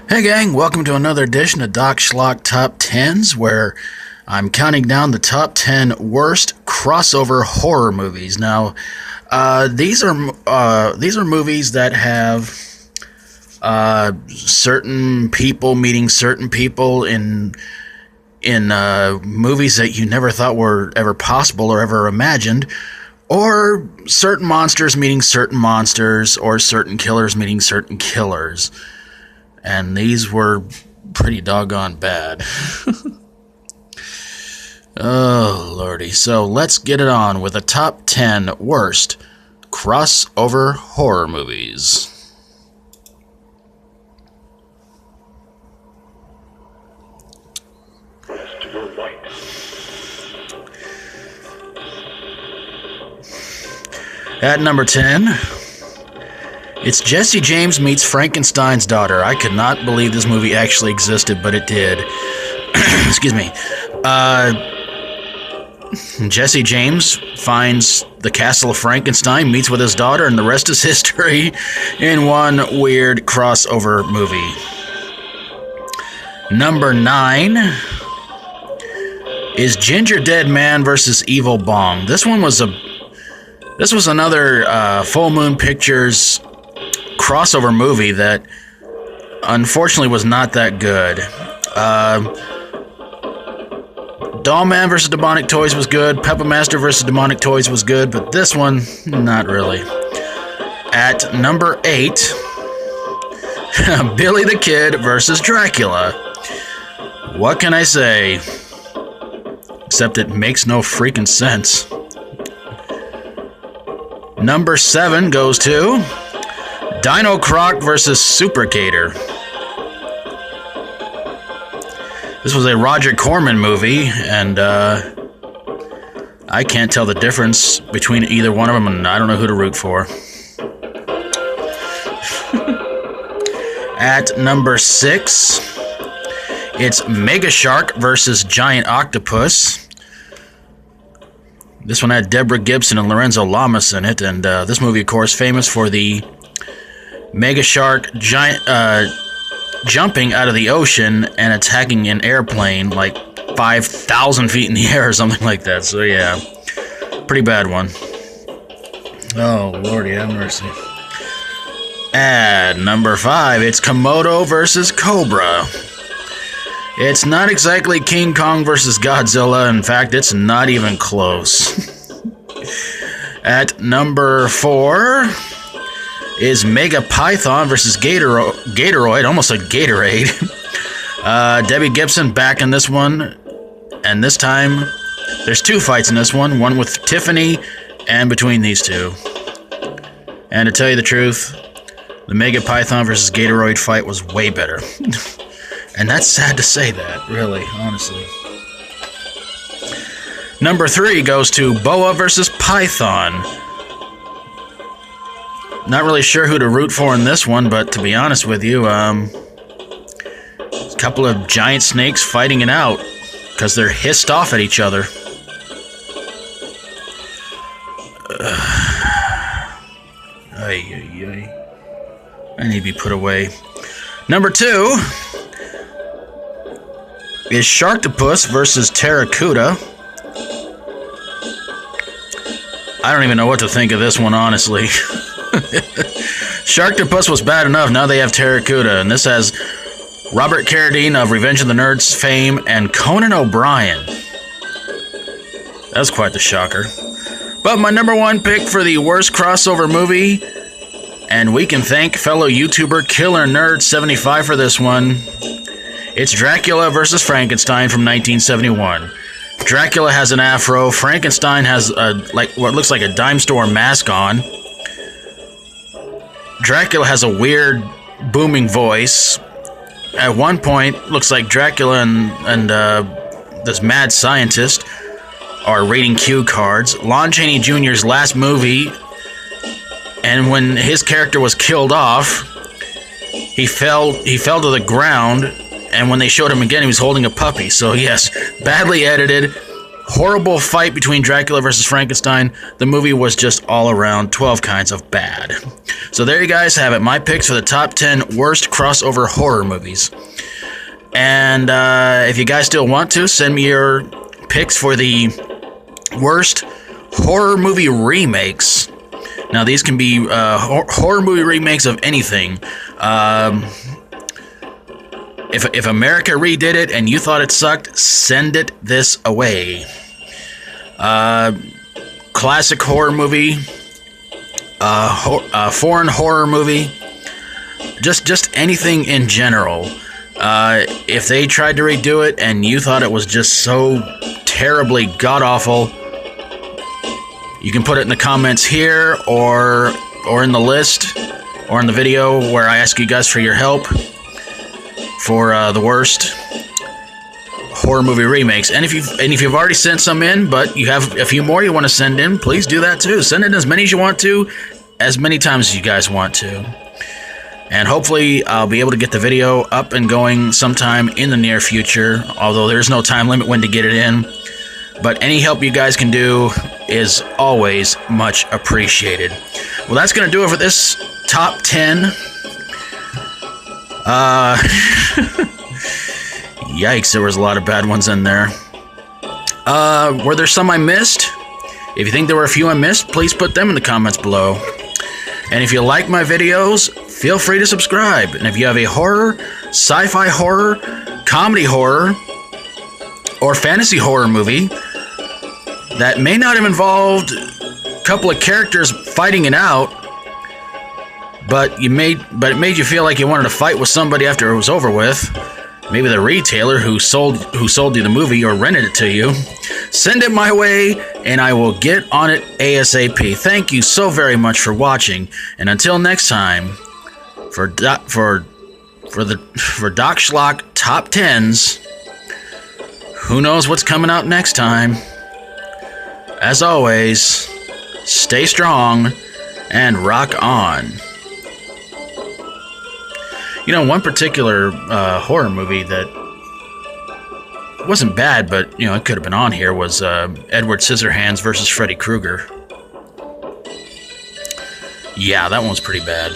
Hey gang, welcome to another edition of Doc Schlock Top 10s, where I'm counting down the top 10 worst crossover horror movies. Now, these are movies that have certain people meeting certain people in movies that you never thought were ever possible or ever imagined, or certain monsters meeting certain monsters, or certain killers meeting certain killers. And these were pretty doggone bad. Oh, lordy. So let's get it on with the top 10 worst crossover horror movies. At number 10... it's Jesse James Meets Frankenstein's Daughter. I could not believe this movie actually existed, but it did. Excuse me. Jesse James finds the castle of Frankenstein, meets with his daughter, and the rest is history in one weird crossover movie. Number 9 is Ginger Dead Man vs. Evil Bong. This was another Full Moon Pictures crossover movie that unfortunately was not that good. Dollman vs. Demonic Toys was good. Puppet Master vs. Demonic Toys was good, but this one, not really. At number 8, Billy the Kid vs. Dracula. What can I say? Except it makes no freaking sense. Number 7 goes to Dino Croc vs. Super Gator. This was a Roger Corman movie, and I can't tell the difference between either one of them, and I don't know who to root for. At number 6, it's Mega Shark vs. Giant Octopus. This one had Deborah Gibson and Lorenzo Lamas in it, and this movie, of course, famous for the Mega Shark jumping out of the ocean and attacking an airplane like 5,000 feet in the air or something like that. So yeah, pretty bad one. Oh, Lordy have mercy. At number 5, it's Komodo versus Cobra. It's not exactly King Kong versus Godzilla. In fact, it's not even close. At number 4 is Mega Python versus Gatoroid, almost like Gatorade. Debbie Gibson back in this one, and this time there's 2 fights in this one with Tiffany and between these two. And to tell you the truth, the Mega Python versus Gatoroid fight was way better. And that's sad to say that, really, honestly. Number 3 goes to Boa versus Python. Not really sure who to root for in this one, but to be honest with you, a couple of giant snakes fighting it out because they're hissed off at each other. I need to be put away. Number 2 is Sharktopus versus Terracuda. I don't even know what to think of this one, honestly. Sharktopus was bad enough, now they have Terracuda, and this has Robert Carradine of Revenge of the Nerds fame and Conan O'Brien. That's quite the shocker. But my number 1 pick for the worst crossover movie, and we can thank fellow YouTuber Killer Nerd 75 for this one. It's Dracula vs. Frankenstein from 1971. Dracula has an afro. Frankenstein has what looks like a dime store mask on. Dracula has a weird booming voice. At one point, looks like Dracula and this mad scientist are raiding cue cards. Lon Chaney Jr.'s last movie, and when his character was killed off, he fell to the ground, and when they showed him again, he was holding a puppy. So yes, badly edited, horrible fight between Dracula versus Frankenstein. The movie was just all around 12 kinds of bad. So there you guys have it. My picks for the top 10 worst crossover horror movies. And if you guys still want to, send me your picks for the worst horror movie remakes. Now, these can be horror movie remakes of anything. If America redid it and you thought it sucked, send it this away. Classic horror movie, foreign horror movie, just anything in general. If they tried to redo it and you thought it was just so terribly god-awful, you can put it in the comments here or in the list or in the video where I ask you guys for your help for the worst horror movie remakes. And if you've already sent some in, but you have a few more you want to send in, please do that too. Send in as many as you want to, as many times as you guys want to. And hopefully I'll be able to get the video up and going sometime in the near future, although there's no time limit when to get it in. But any help you guys can do is always much appreciated. Well, that's going to do it for this top 10. Yikes, there was a lot of bad ones in there. Were there some I missed? If you think there were a few I missed, please put them in the comments below. And if you like my videos, feel free to subscribe. And if you have a horror, sci-fi horror, comedy horror, or fantasy horror movie that may not have involved a couple of characters fighting it out, but it made you feel like you wanted to fight with somebody after it was over with, maybe the retailer who sold you the movie or rented it to you, send it my way and I will get on it ASAP. Thank you so very much for watching, and until next time, for Doc Schlock Top 10s, who knows what's coming out next time. As always, stay strong and rock on. You know, one particular horror movie that wasn't bad, but, you know, it could have been on here was Edward Scissorhands versus Freddy Krueger. Yeah, that one was pretty bad.